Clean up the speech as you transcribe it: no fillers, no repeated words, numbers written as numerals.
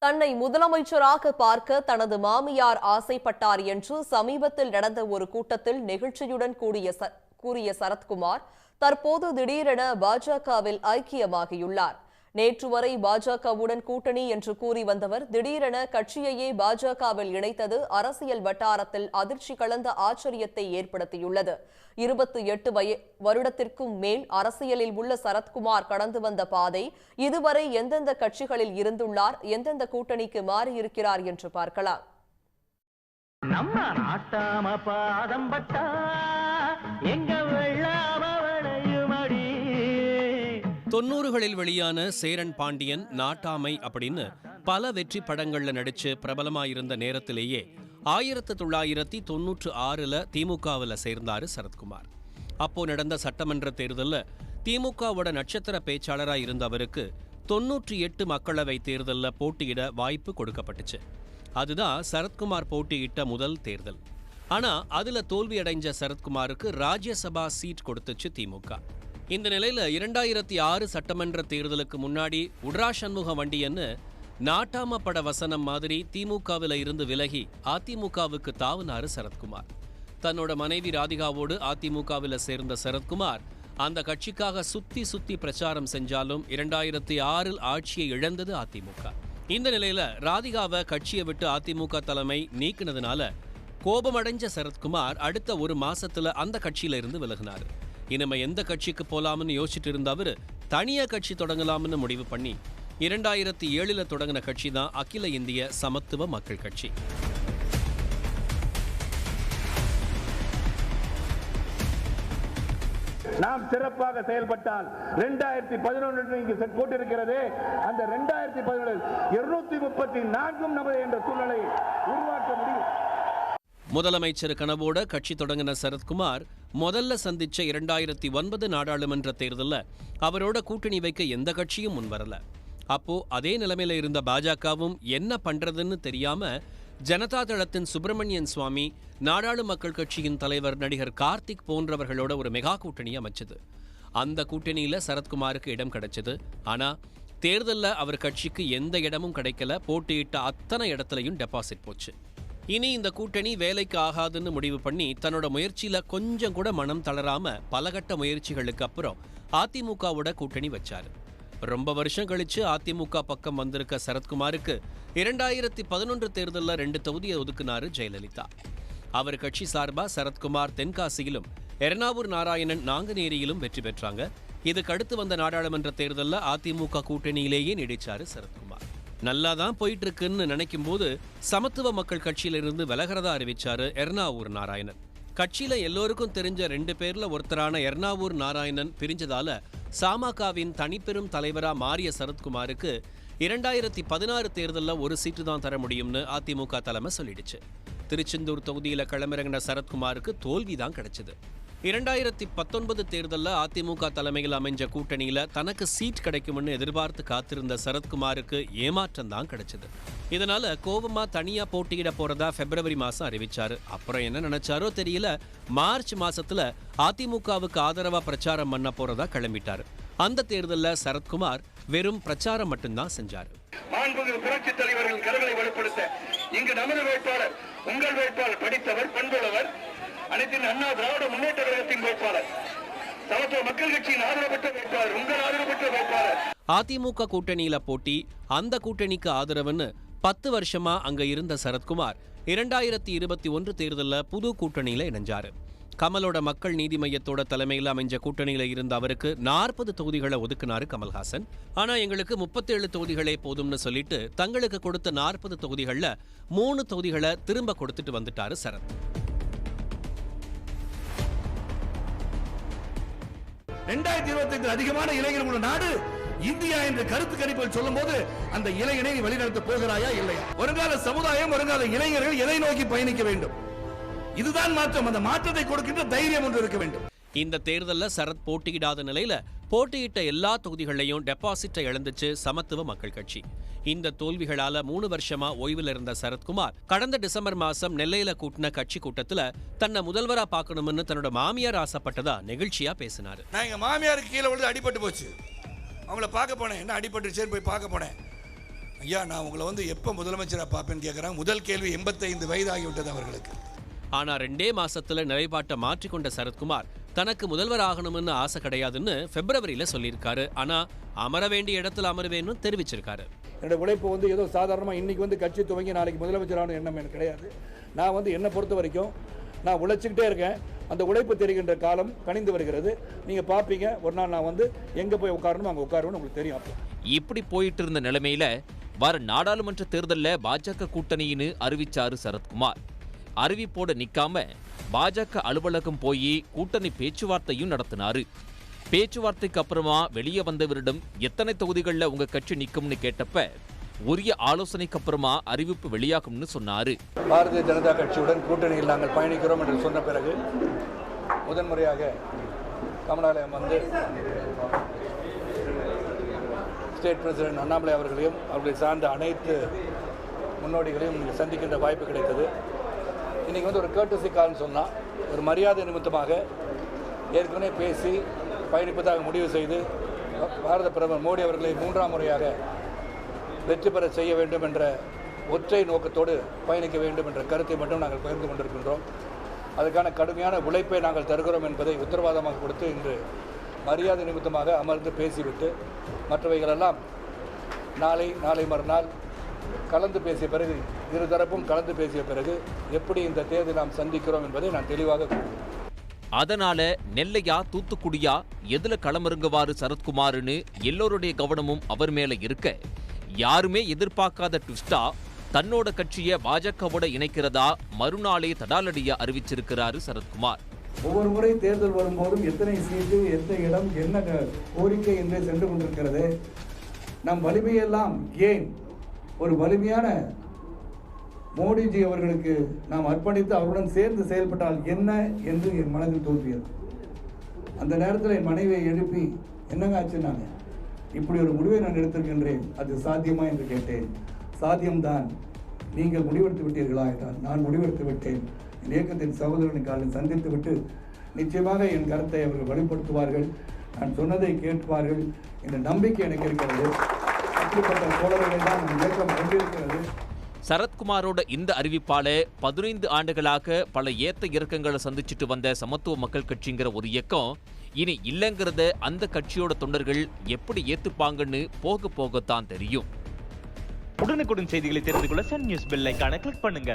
தன்னை முதலமைச்சராக பார்க்க தனது மாமியார் ஆசைப்பட்டார் என்று சமீபத்தில் நடந்த ஒரு கூட்டத்தில் நெகிழ்ச்சியுடன் கூறிய சரத்குமார் தற்போது திடீரென பாஜகவில் ஐக்கியமாகியுள்ளார். நேற்று வரை பாஜகவுடன் கூட்டணி என்று கூறி வந்தவர் திடீரென கட்சியையே பாஜகவில் இணைத்தது அரசியல் வட்டாரத்தில் அதிர்ச்சி கலந்த ஆச்சரியத்தை ஏற்படுத்தியுள்ளது. 28 வருடத்திற்கும் மேல் அரசியலில் உள்ள சரத்குமார் கடந்து வந்த பாதை, இதுவரை எந்தெந்த கட்சிகளில் இருந்துள்ளார், எந்தெந்த கூட்டணிக்கு மாறியிருக்கிறார் என்று பார்க்கலாம். நம்ம நாட்டாம பாதம் பட்டா எங்க வெள்ளாம விளையுமடி. 90களில் வெளியான சேரன் பாண்டியன், நாட்டாமை அப்படின்னு பல வெற்றி படங்கள்ல நடிச்சு பிரபலமாயிருந்த நேரத்திலேயே 1996ல் திமுகவில் சேர்ந்தாரு சரத்குமார். அப்போ நடந்த சட்டமன்ற தேர்தலில் திமுகவோட நட்சத்திர பேச்சாளராக இருந்த அவருக்கு 98 மக்களவை தேர்தலில் போட்டியிட வாய்ப்பு கொடுக்கப்பட்டுச்சு. அதுதான் சரத்குமார் போட்டியிட்ட முதல் தேர்தல். ஆனா அதுல தோல்வியடைஞ்ச சரத்குமாருக்கு ராஜ்யசபா சீட் கொடுத்துச்சு திமுக. இந்த நிலையில 2006 சட்டமன்ற தேர்தலுக்கு முன்னாடி உட்ரா சண்முக வண்டியன்னு நாட்டாம பட வசனம் மாதிரி திமுகவில் இருந்து விலகி அதிமுகவுக்கு தாவுனாரு சரத்குமார். தன்னோட மனைவி ராதிகாவோடு அதிமுகவில் சேர்ந்த சரத்குமார் அந்த கட்சிக்காக சுத்தி பிரச்சாரம் செஞ்சாலும் 2006 ஆட்சியை இழந்தது அதிமுக. இந்த நிலையில ராதிகாவை கட்சியை விட்டு அதிமுக தலைமை நீக்கினதுனால கோபமடைஞ்ச சரத்குமார் அடுத்த ஒரு மாசத்துல அந்த கட்சியில இருந்து விலகினார். இனிமே எந்த கட்சிக்கு போலாம்னு யோசிச்சுட்டு இருந்த அவரு தனியா கட்சி தொடங்கலாம்னு முடிவு பண்ணி 2007 தொடங்கின கட்சி தான் அகில இந்திய சமத்துவ மக்கள் கட்சி. நாம் சிறப்பாக செயல்பட்டால் 2011 இங்கு போட்டிருக்கிறது. அந்த 2011 234 நமது என்ற சூழ்நிலை உருவாக்க முடியும். முதலமைச்சர் கனவோட கட்சி தொடங்கின சரத்குமார் முதல்ல சந்திச்ச 2009 நாடாளுமன்ற தேர்தலில் அவரோட கூட்டணி வைக்க எந்த கட்சியும் முன்வரல. அப்போ அதே நிலைமையில இருந்த பாஜகவும் என்ன பண்றதுன்னு தெரியாம ஜனதா தளத்தின் சுப்பிரமணியன் சுவாமி, நாடாளு மக்கள் கட்சியின் தலைவர் நடிகர் கார்த்திக் போன்றவர்களோட ஒரு மெகா கூட்டணி அமைச்சது. அந்த கூட்டணியில சரத்குமாருக்கு இடம் கிடைச்சது. ஆனா தேர்தலில் அவர் கட்சிக்கு எந்த இடமும் கிடைக்கல. போட்டியிட்ட அத்தனை இடத்துலையும் டெபாசிட் போச்சு. இனி இந்த கூட்டணி வேலைக்கு ஆகாதுன்னு முடிவு பண்ணி தன்னோட முயற்சியில கொஞ்சம் கூட மனம் தளராம பலகட்ட முயற்சிகளுக்கு அப்புறம் அதிமுகவோட கூட்டணி வச்சாரு. ரொம்ப வருஷம் கழிச்சு அதிமுக பக்கம் வந்திருக்க சரத்குமாருக்கு 2011 தேர்தலில் 2 தொகுதியை ஒதுக்குனாரு ஜெயலலிதா. அவர் கட்சி சார்பா சரத்குமார் தென்காசியிலும் எர்ணாவூர் நாராயணன் நாங்குநேரியிலும் வெற்றி பெற்றாங்க. இதுக்கு அடுத்து வந்த நாடாளுமன்ற தேர்தலில் அதிமுக கூட்டணியிலேயே நீடிச்சாரு சரத்குமார். நல்லா தான் போயிட்டு இருக்குன்னு நினைக்கும் போது சமத்துவ மக்கள் கட்சியிலிருந்து விலகிறதா அறிவிச்சாரு எர்ணாவூர் நாராயணன். கட்சியில எல்லோருக்கும் தெரிஞ்ச 2 பேர்ல ஒருத்தரான எர்ணாவூர் நாராயணன் பிரிஞ்சதால சாமகவின் தனிப்பெரும் தலைவரா மாறிய சரத்குமாருக்கு 2016 தேர்தலில் ஒரு சீட்டு தான் தர முடியும்னு அதிமுக தலைமை சொல்லிடுச்சு. திருச்செந்தூர் தொகுதியில களமிறங்கின சரத்குமாருக்கு தோல்விதான் கிடைச்சது. 2019 தேர்தலில் அதிமுக தலைமையில் அமைஞ்ச கூட்டணியில தனக்கு சீட் கிடைக்கும்னு எதிர்பார்த்து காத்திருந்த சரத்குமாருக்கு ஏமாற்றம் தான் கிடைச்சது. இதனால கோபமா தனியா போட்டியிட போறதா பிப்ரவரி மாசம் அறிவிச்சாரு. அப்புறம் என்ன நினைச்சாரோ தெரியல, மார்ச் மாசத்துல அதிமுகவுக்கு ஆதரவா பிரச்சாரம் பண்ண போறதா கிளம்பிட்டாரு. அந்த தேர்தலில் சரத்குமார் வெறும் பிரச்சாரம் மட்டும்தான் செஞ்சாரு. புரட்சி தலைவர்கள் கருங்களை வெளிப்படுத்த இங்கு நமது வேட்பாளர், உங்கள் வேட்பாளர் படித்தவர், பண்புள்ளவர், அனைத்தின் அண்ணா திராவிட முன்னேற்ற கழகத்தின் வேட்பாளர், சமத்துவ மக்கள் கட்சியின் ஆதரவு பெற்ற வேட்பாளர், உங்கள் ஆதரவு பெற்ற வேட்பாளர். அதிமுக கூட்டணியில போட்டி, அந்த கூட்டணிக்கு ஆதரவுன்னு 10 வருஷமா அங்க இருந்த சரத்குமார் 2021 தேர்தலில் புது கூட்டணியில இணைஞ்சாரு. கமலோட மக்கள் நீதி மையத்தோட தலைமையில் அமைஞ்ச கூட்டணியில இருந்த அவருக்கு 40 தொகுதிகளை ஒதுக்குனாரு கமல்ஹாசன். ஆனா எங்களுக்கு 37 தொகுதிகளே போதும்னு சொல்லிட்டு தங்களுக்கு கொடுத்த 40 தொகுதிகள்ல 3 தொகுதிகளை திரும்ப கொடுத்துட்டு வந்துட்டாரு சரத். 2025 அதிகமான இளைஞர்கள் நாடு இந்தியா என்ற கருத்து கணிப்பில் சொல்லும் போது அந்த இளைஞனை வழிநடத்த போகிறாயா இல்லையா? வருங்கால சமுதாயம், வருங்கால இளைஞர்கள் எதை நோக்கி பயணிக்க வேண்டும்? இதுதான் மாற்றம். அந்த மாற்றத்தை கொடுக்கின்ற தைரியம் ஒன்று இருக்க வேண்டும். இந்த தேர்தலில் சரத் போட்டியிடாத நிலையில போட்டியிட்ட எல்லா தொகுதிகளையும் டெபாசிட்டை இழந்துச்சு சமத்துவ மக்கள் கட்சி. இந்த தோல்விகளால 3 வருஷமா ஓய்வில் இருந்த சரத்குமார் கடந்த டிசம்பர் மாசம் நெல்லையில கூட்டின கட்சி கூட்டத்துல தன்னை முதல்வரா பார்க்கணும்னு தன்னோட மாமியார் ஆசைப்பட்டதா நெகிழ்ச்சியா பேசினாரு. நான் எங்க மாமியாருக்கு கீழே விழுந்து அடிபட்டு போச்சு. அவங்கள பார்க்க போனேன். என்ன அடிபட்டுச்சேன்னு போய் பார்க்க போனேன். ஐயா, நான் உங்களை வந்து எப்போ முதலமைச்சராக பார்ப்பேன்னு கேட்குறேன். முதல் கேள்வி 85 வயது ஆகிவிட்டது அவர்களுக்கு. ஆனா 2 மாசத்துல நிலைப்பாட்டை மாற்றிக்கொண்ட சரத்குமார் தனக்கு முதல்வர் ஆகணும்னு ஆசை கிடையாதுன்னு பிப்ரவரியில சொல்லியிருக்காரு. ஆனா அமர வேண்டிய இடத்துல அமருவேன்னு தெரிவிச்சிருக்காரு. என்னோட உழைப்பு வந்து ஏதோ சாதாரணமாக இன்னைக்கு வந்து கட்சி துவங்கி நாளைக்கு முதலமைச்சரான எண்ணம் எனக்கு கிடையாது. நான் வந்து என்னை பொறுத்த வரைக்கும் நான் உழைச்சிக்கிட்டே இருக்கேன். அந்த உழைப்பு தெரிகின்ற காலம் கணிந்து வருகிறது. நீங்கள் பார்ப்பீங்க, ஒரு நாள் நான் வந்து எங்கே போய் உட்காரணும் அங்கே உட்காரணும்னு உங்களுக்கு தெரியும். அப்போ இப்படி போயிட்டு இருந்த நிலைமையில வர நாடாளுமன்ற தேர்தலில் பாஜக கூட்டணின்னு அறிவிச்சாரு சரத்குமார். அறிவிப்போட நிக்காம பாஜக அலுவலகம் போய் கூட்டணி பேச்சுவார்த்தையும் நடத்தினாரு. பேச்சுவார்த்தைக்கு அப்புறமா வெளியே வந்தவரிடம் எத்தனை தொகுதிகளில் உங்க கட்சி நிக்கும்னு கேட்டப்ப உரிய ஆலோசனைக்கு அப்புறமா அறிவிப்பு வெளியாகும்னு சொன்னாரு. பாரதிய ஜனதா கட்சியுடன் கூட்டணியில் நாங்கள் பயணிக்கிறோம் என்று சொன்ன பிறகு முதன்முறையாக கமலாலயம் வந்து ஸ்டேட் பிரசிடென்ட் அண்ணாமலை அவர்களையும் அவர்களை சார்ந்த அனைத்து முன்னோடிகளையும் சந்திக்கின்ற வாய்ப்பு கிடைத்தது. இன்றைக்கி வந்து ஒரு கேர்டசி கால்னு சொன்னால் ஒரு மரியாதை நிமித்தமாக ஏற்கனவே பேசி பயணிப்பதாக முடிவு செய்து பாரத பிரதமர் மோடி அவர்களை 3ஆம் முறையாக வெற்றி பெற செய்ய வேண்டும் என்ற ஒற்றை நோக்கத்தோடு பயணிக்க வேண்டும் என்ற கருத்தை மட்டும் நாங்கள் பகிர்ந்து கொண்டிருக்கின்றோம். அதுக்கான கடுமையான உழைப்பை நாங்கள் தருகிறோம் என்பதை உத்தரவாதமாக கொடுத்து இன்று மரியாதை நிமித்தமாக அமர்ந்து பேசிவிட்டு மற்றவைகளெல்லாம் நாளை மறுநாள் கலந்து பேசிய பிறகு இருதரப்பும் கலந்து பேசிய பிறகு எப்படி இந்த தேர்தலை நாம் சந்திக்கிறோம் என்பதை நான் தெளிவாக கூறுவேன். அதனால நெல்லையா தூத்துக்குடியா எதுல களமிறங்குவாரு சரத்குமார்னு எல்லோருடைய கவனமும் அவர் மேல இருக்க, யாருமே எதிர்பார்க்காத ட்விஸ்டா தன்னோட கட்சியை பாஜகவோட இணைக்கிறதா மறுநாளே தடாலடியா அறிவிச்சிருக்கிறாரு சரத்குமார். ஒவ்வொரு முறை தேர்தல் வரும்போதும் எத்தனை சீட்டு, எத்தனை இடம், என்ன கோரிக்கை என்றே சென்று கொண்டிருக்கிறது. நம் வலிமையெல்லாம் ஏன் ஒரு வலிமையான மோடிஜி அவர்களுக்கு நாம் அர்ப்பணித்து அவருடன் சேர்ந்து செயல்பட்டால் என்ன என்று என் மனதில் தோன்றியது. அந்த நேரத்தில் என் மனைவியை எழுப்பி, என்னங்க ஆச்சு, நான் இப்படி ஒரு முடிவை நான் எடுத்திருக்கின்றேன், அது சாத்தியமா என்று கேட்டேன். சாத்தியம்தான். நீங்கள் முடிவெடுத்து விட்டீர்களா என்றால், நான் முடிவெடுத்து விட்டேன். என் இயக்கத்தின் சகோதரனை காலையில் சந்தித்து விட்டு நிச்சயமாக என் கருத்தை அவர்கள் வெளிப்படுத்துவார்கள், நான் சொன்னதை கேட்பார்கள் என்ற நம்பிக்கை எனக்கு இருக்கிறது. அப்படிப்பட்ட தோழர்களை தான் நம் இயக்கம் கொண்டிருக்கிறது. சரத்குமாரோட இந்த அறிவிப்பால 15 ஆண்டுகளாக பல ஏத்த இறக்கங்களை சந்திச்சுட்டு வந்த சமத்துவ மக்கள் கட்சிங்கிற ஒரு இயக்கம் இனி இல்லைங்கிறத அந்த கட்சியோட தொண்டர்கள் எப்படி ஏத்துப்பாங்கன்னு போக போகத்தான் தெரியும். உடனுக்குடன் செய்திகளை தெரிந்து கொள்ள சன் நியூஸ் பெல் ஐகானை கிளிக் பண்ணுங்க.